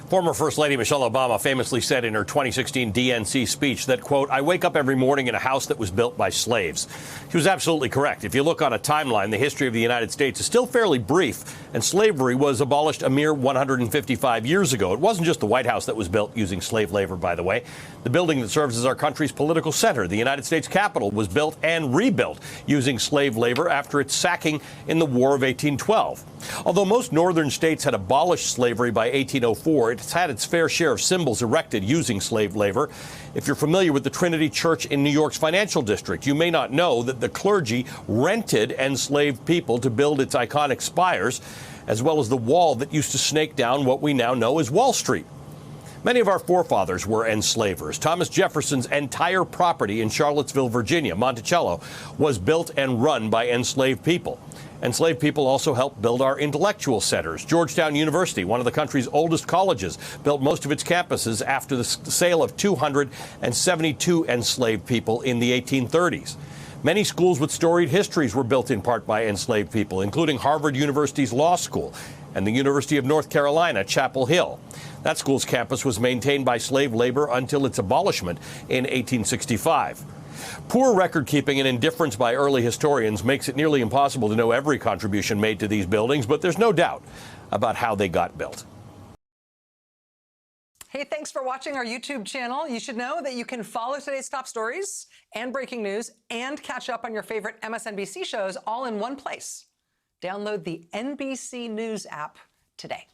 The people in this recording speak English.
Former First Lady Michelle Obama famously said in her 2016 DNC speech that, quote, "I wake up every morning in a house that was built by slaves." She was absolutely correct. If you look on a timeline, the history of the United States is still fairly brief, and slavery was abolished a mere 155 years ago. It wasn't just the White House that was built using slave labor, by the way. The building that serves as our country's political center, the United States Capitol, was built and rebuilt using slave labor after its sacking in the War of 1812. Although most northern states had abolished slavery by 1804, it's had its fair share of symbols erected using slave labor. If you're familiar with the Trinity Church in New York's financial district, you may not know that the clergy rented enslaved people to build its iconic spires, as well as the wall that used to snake down what we now know as Wall Street. Many of our forefathers were enslavers. Thomas Jefferson's entire property in Charlottesville, Virginia, Monticello, was built and run by enslaved people. Enslaved people also helped build our intellectual centers. Georgetown University, one of the country's oldest colleges, built most of its campuses after the sale of 272 enslaved people in the 1830s. Many schools with storied histories were built in part by enslaved people, including Harvard University's Law School and the University of North Carolina, Chapel Hill. That school's campus was maintained by slave labor until its abolishment in 1865. Poor record-keeping and indifference by early historians makes it nearly impossible to know every contribution made to these buildings, but there's no doubt about how they got built. Hey, thanks for watching our YouTube channel. You should know that you can follow today's top stories and breaking news and catch up on your favorite MSNBC shows all in one place. Download the NBC News app today.